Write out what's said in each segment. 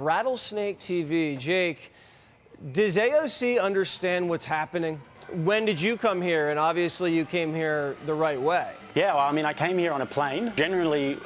Rattlesnake TV. Jake, does AOC understand what's happening? When did you come here? And obviously you came here the right way. Yeah, well, I mean, I came here on a plane. Generally,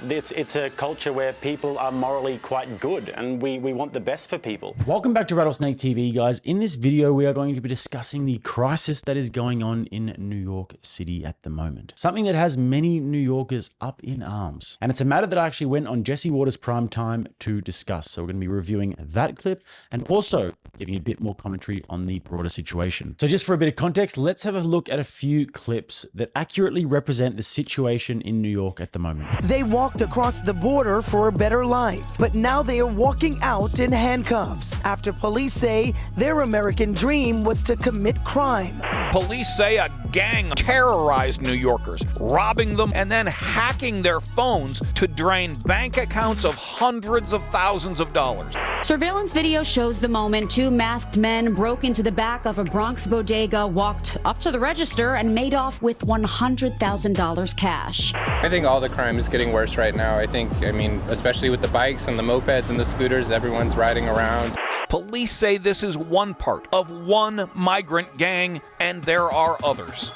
it's a culture where people are morally quite good, and we want the best for people. Welcome back to Rattlesnake TV, guys. In this video, we are going to be discussing the crisis that is going on in New York City at the moment. Something that has many New Yorkers up in arms. And it's a matter that I actually went on Jesse Waters' Prime Time to discuss. So we're going to be reviewing that clip and also giving a bit more commentary on the broader situation. So just for a bit of context, let's have a look at a few clips that accurately represent the situation in New York at the moment. They walked across the border for a better life, but now they are walking out in handcuffs after police say their American dream was to commit crime. Police say a gang terrorized New Yorkers, robbing them and then hacking their phones to drain bank accounts of hundreds of thousands of dollars. Surveillance video shows the moment two masked men broke into the back of a Bronx bodega, walked up to the register, and made off with $100,000 cash. I think all the crime is getting worse right now. I mean, especially with the bikes and the mopeds and the scooters, everyone's riding around. Police say this is one part of one migrant gang, and there are others.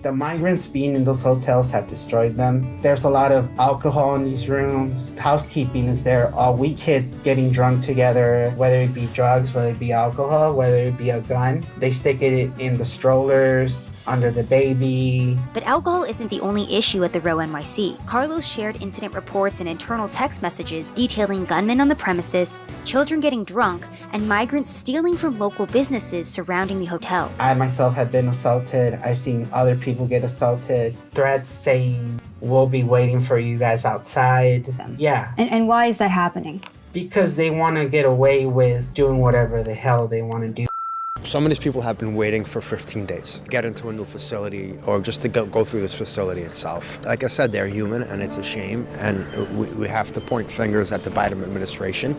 The migrants being in those hotels have destroyed them. There's a lot of alcohol in these rooms. Housekeeping is there. All we kids getting drunk together, whether it be drugs, whether it be alcohol, whether it be a gun. They stick it in the strollers, under the baby. But alcohol isn't the only issue at the Row NYC. Carlos shared incident reports and internal text messages detailing gunmen on the premises, children getting drunk, and migrants stealing from local businesses surrounding the hotel. I myself have been assaulted. I've seen other people get assaulted. Threats saying, we'll be waiting for you guys outside. Yeah. And why is that happening? Because they want to get away with doing whatever the hell they want to do. Some of these people have been waiting for 15 days to get into a new facility or just to go through this facility itself. Like I said, they're human and it's a shame, and we have to point fingers at the Biden administration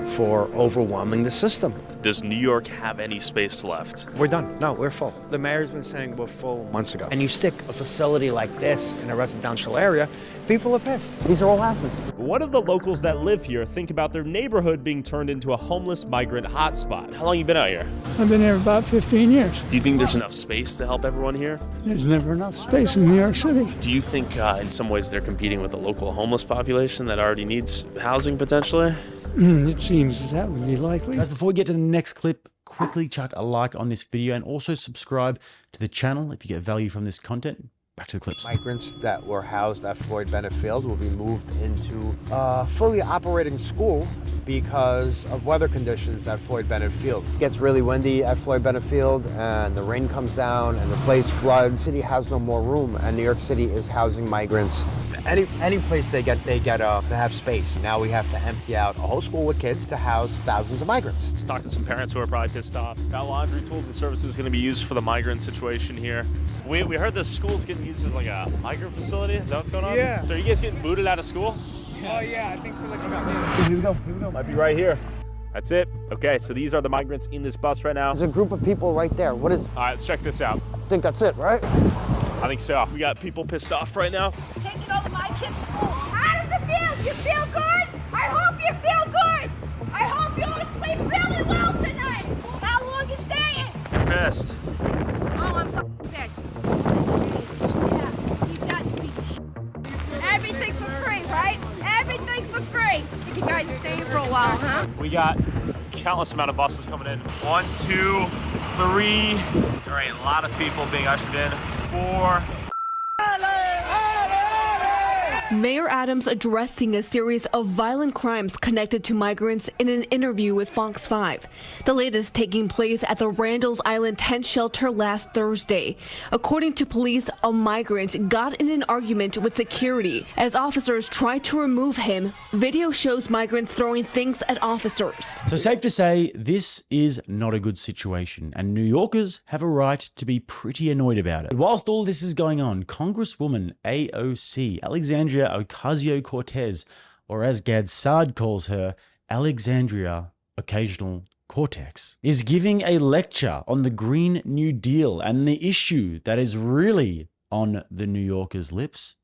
for overwhelming the system. Does New York have any space left? We're done. No, we're full. The mayor's been saying we're full months ago. And you stick a facility like this in a residential area, people are pissed. These are all houses. What do the locals that live here think about their neighborhood being turned into a homeless migrant hotspot? How long have you been out here? I've been here about 15 years. Do you think there's enough space to help everyone here? There's never enough space in New York City. Do you think in some ways they're competing with the local homeless population that already needs housing potentially? It seems that would be likely. Guys, before we get to the next clip, quickly chuck a like on this video and also subscribe to the channel if you get value from this content. Back to the clips. Migrants that were housed at Floyd Bennett Field will be moved into a fully operating school because of weather conditions at Floyd Bennett Field. It gets really windy at Floyd Bennett Field and the rain comes down and the place floods. The city has no more room, and New York City is housing migrants. Any place they have space. Now we have to empty out a whole school with kids to house thousands of migrants. Let's talk to some parents who are probably pissed off. Got laundry tools and services going to be used for the migrant situation here. We heard the school's getting used as like a migrant facility. Is that what's going on? Yeah. So are you guys getting booted out of school? Oh yeah, I think for like about here we go. Might be right here. That's it. Okay, so these are the migrants in this bus right now. There's a group of people right there. What is? All right, let's check this out. I think that's it, right? I think so. We got people pissed off right now. Taking over my kid's school. How does it feel? You feel good? I hope you feel good. I hope you all sleep really well tonight. How long you staying? Pissed. Oh, I'm f***ing pissed. Yeah, he's that piece of shit. Everything for free, right? Everything for free. Think you guys are staying for a while, huh? We got countless amount of buses coming in. 1, 2, 3. All right, a lot of people being ushered in. 4. Mayor Adams addressing a series of violent crimes connected to migrants in an interview with Fox 5. The latest taking place at the Randall's Island tent shelter last Thursday. According to police, a migrant got in an argument with security as officers tried to remove him. Video shows migrants throwing things at officers. So safe to say, this is not a good situation, and New Yorkers have a right to be pretty annoyed about it. But whilst all this is going on, Congresswoman AOC, Alexandria Ocasio-Cortez, or as Gad Saad calls her, Alexandria Occasional Cortex, is giving a lecture on the Green New Deal and the issue that is really on the New Yorkers' lips,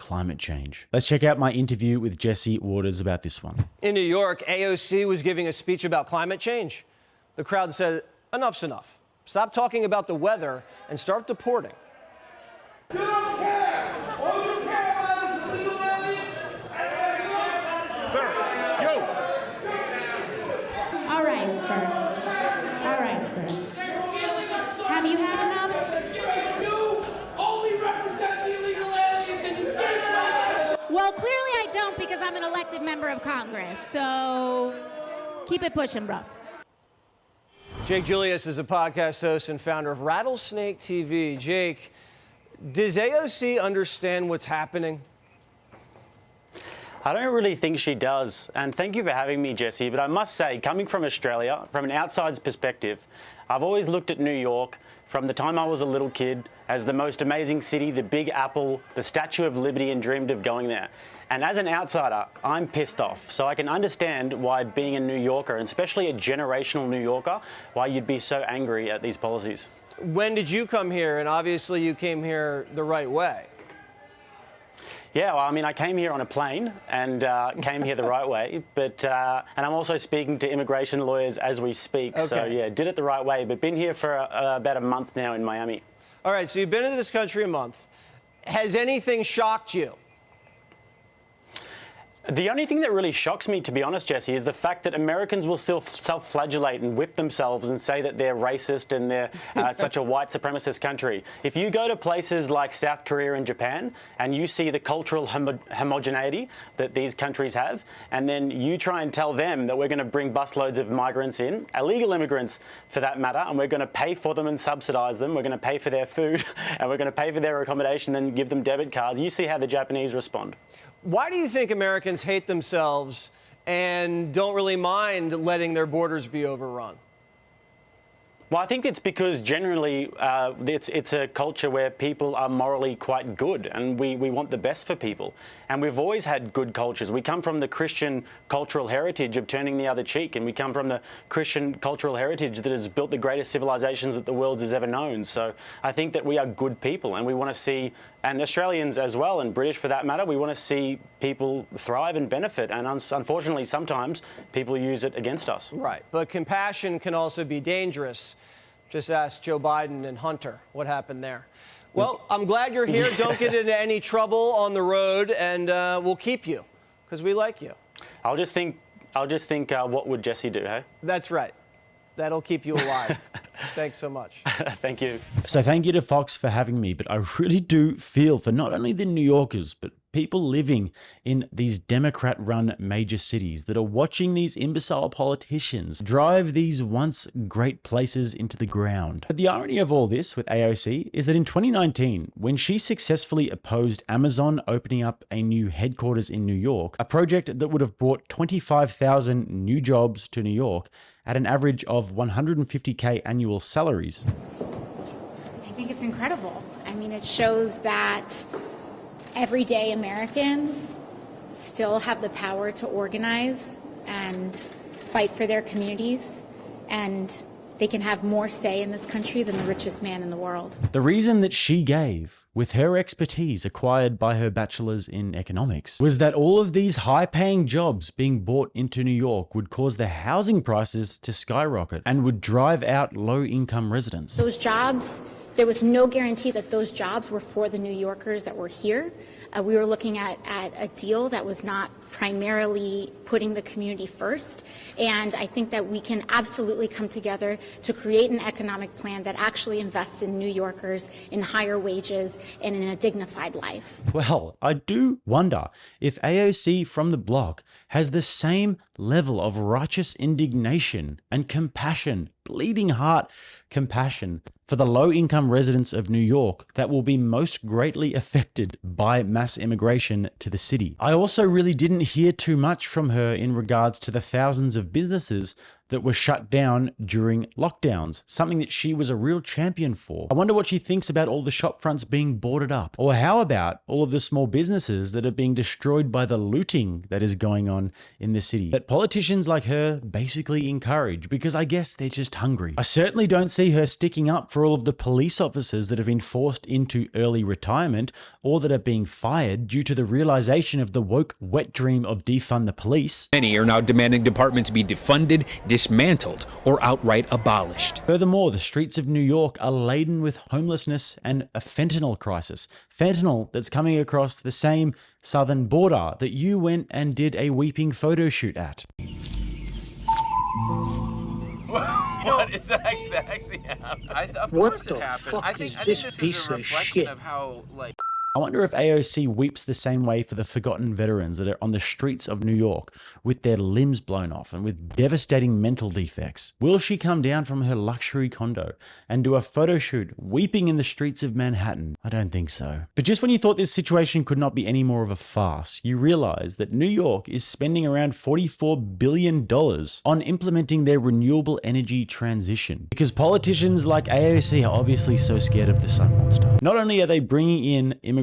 climate change. Let's check out my interview with Jesse Waters about this one. In New York, AOC was giving a speech about climate change. The crowd said, enough's enough. Stop talking about the weather and start deporting. You don't care! All you care about is illegal aliens! Sir, yo! All right, sir. All right, sir. Have you had enough? You only represent the illegal aliens and you get Well, clearly I don't because I'm an elected member of Congress. So keep it pushing, bro. Jake Julius is a podcast host and founder of RattlesnakeTV. Jake, does AOC understand what's happening? I don't really think she does. And thank you for having me, Jesse. But I must say, coming from Australia, from an outsider's perspective, I've always looked at New York from the time I was a little kid as the most amazing city, the Big Apple, the Statue of Liberty, and dreamed of going there. And as an outsider, I'm pissed off. So I can understand why being a New Yorker, and especially a generational New Yorker, why you'd be so angry at these policies. When did you come here? And obviously you came here the right way. Yeah, well, I mean, I came here on a plane and came here the right way, but and I'm also speaking to immigration lawyers as we speak. Okay. So yeah, did it the right way, but been here for about a month now in Miami. All right, so you've been in this country a month. Has anything shocked you? The only thing that really shocks me, to be honest, Jesse, is the fact that Americans will still self-flagellate and whip themselves and say that they're racist and they're such a white supremacist country. If you go to places like South Korea and Japan and you see the cultural homogeneity that these countries have, and then you try and tell them that we're going to bring busloads of migrants in, illegal immigrants for that matter, and we're going to pay for them and subsidise them, we're going to pay for their food and we're going to pay for their accommodation and give them debit cards, you see how the Japanese respond. Why do you think Americans hate themselves and don't really mind letting their borders be overrun? Well, I think it's because generally it's a culture where people are morally quite good and we want the best for people. And we've always had good cultures. We come from the Christian cultural heritage of turning the other cheek, and we come from the Christian cultural heritage that has built the greatest civilizations that the world has ever known. So I think that we are good people, and we want to see, and Australians as well, and British for that matter, we want to see people thrive and benefit. And unfortunately, sometimes people use it against us. Right, but compassion can also be dangerous. Just ask Joe Biden and Hunter what happened there. Well, I'm glad you're here. Don't get into any trouble on the road, and we'll keep you because we like you. I'll just think, what would Jesse do, hey? That's right. That'll keep you alive. Thanks so much. Thank you. So thank you to Fox for having me, but I really do feel for not only the New Yorkers, but people living in these Democrat-run major cities that are watching these imbecile politicians drive these once great places into the ground. But the irony of all this with AOC is that in 2019, when she successfully opposed Amazon opening up a new headquarters in New York, a project that would have brought 25,000 new jobs to New York at an average of $150K annual salaries. I think it's incredible. I mean, it shows that everyday Americans still have the power to organize and fight for their communities, and they can have more say in this country than the richest man in the world. The reason that she gave, with her expertise acquired by her bachelor's in economics, was that all of these high-paying jobs being brought into New York would cause the housing prices to skyrocket and would drive out low-income residents. Those jobs, there was no guarantee that those jobs were for the New Yorkers that were here. We were looking at a deal that was not primarily putting the community first. And I think that we can absolutely come together to create an economic plan that actually invests in New Yorkers, in higher wages, and in a dignified life. Well, I do wonder if AOC from the block has the same level of righteous indignation and compassion, bleeding heart compassion for the low-income residents of New York that will be most greatly affected by mass immigration to the city. I also really didn't hear too much from her in regards to the thousands of businesses that were shut down during lockdowns, something that she was a real champion for. I wonder what she thinks about all the shop fronts being boarded up. Or how about all of the small businesses that are being destroyed by the looting that is going on in the city that politicians like her basically encourage, because I guess they're just hungry. I certainly don't see her sticking up for all of the police officers that have been forced into early retirement or that are being fired due to the realization of the woke wet dream of defund the police. Many are now demanding departments be defunded, dismantled, or outright abolished. Furthermore, the streets of New York are laden with homelessness and a fentanyl crisis. Fentanyl that's coming across the same southern border that you went and did a weeping photo shoot at. What is that actually happened? Of course it happened. I think this is a reflection of how, like... I wonder if AOC weeps the same way for the forgotten veterans that are on the streets of New York with their limbs blown off and with devastating mental defects. Will she come down from her luxury condo and do a photo shoot weeping in the streets of Manhattan? I don't think so. But just when you thought this situation could not be any more of a farce, you realize that New York is spending around $44 billion on implementing their renewable energy transition. Because politicians like AOC are obviously so scared of the sun monster. Not only are they bringing in immigrants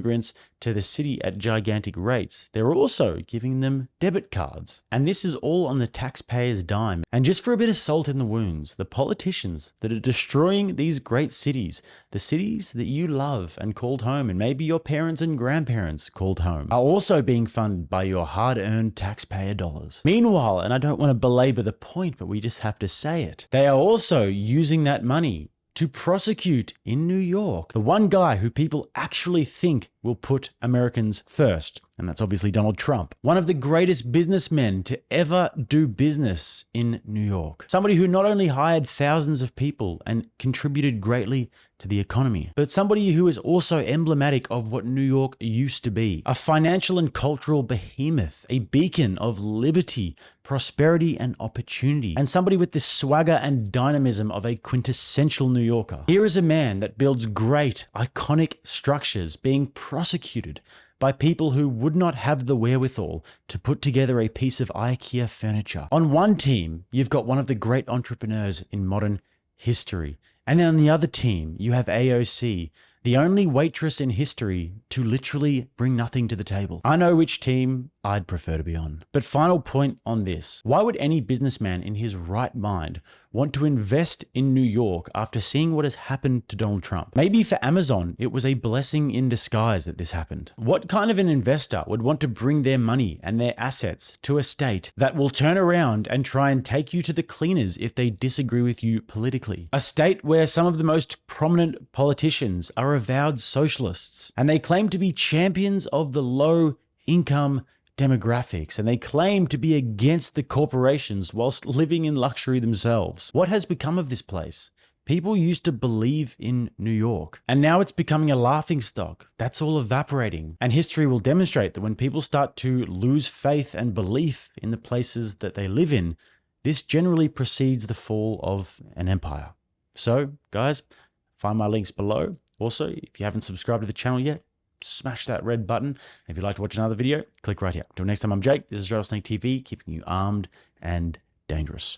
to the city at gigantic rates, they're also giving them debit cards. And this is all on the taxpayer's dime. And just for a bit of salt in the wounds, the politicians that are destroying these great cities, the cities that you love and called home, and maybe your parents and grandparents called home, are also being funded by your hard-earned taxpayer dollars. Meanwhile, and I don't want to belabor the point, but we just have to say it, they are also using that money to prosecute in New York the one guy who people actually think will put Americans first. And that's obviously Donald Trump, one of the greatest businessmen to ever do business in New York. Somebody who not only hired thousands of people and contributed greatly to the economy, but somebody who is also emblematic of what New York used to be. A financial and cultural behemoth, a beacon of liberty, prosperity, and opportunity, and somebody with the swagger and dynamism of a quintessential New Yorker. Here is a man that builds great, iconic structures being prosecuted by people who would not have the wherewithal to put together a piece of IKEA furniture. On one team, you've got one of the great entrepreneurs in modern history. And then on the other team, you have AOC, the only waitress in history to literally bring nothing to the table. I know which team I'd prefer to be on. But final point on this, why would any businessman in his right mind want to invest in New York after seeing what has happened to Donald Trump? Maybe for Amazon, it was a blessing in disguise that this happened. What kind of an investor would want to bring their money and their assets to a state that will turn around and try and take you to the cleaners if they disagree with you politically? A state where some of the most prominent politicians are avowed socialists, and they claim to be champions of the low income demographics, and they claim to be against the corporations whilst living in luxury themselves. What has become of this place? People used to believe in New York, and now it's becoming a laughingstock. That's all evaporating. And history will demonstrate that when people start to lose faith and belief in the places that they live in, this generally precedes the fall of an empire. So, guys, find my links below. Also, if you haven't subscribed to the channel yet, smash that red button. If you'd like to watch another video, click right here. Until next time, I'm Jake. This is RattlesnakeTV, keeping you armed and dangerous.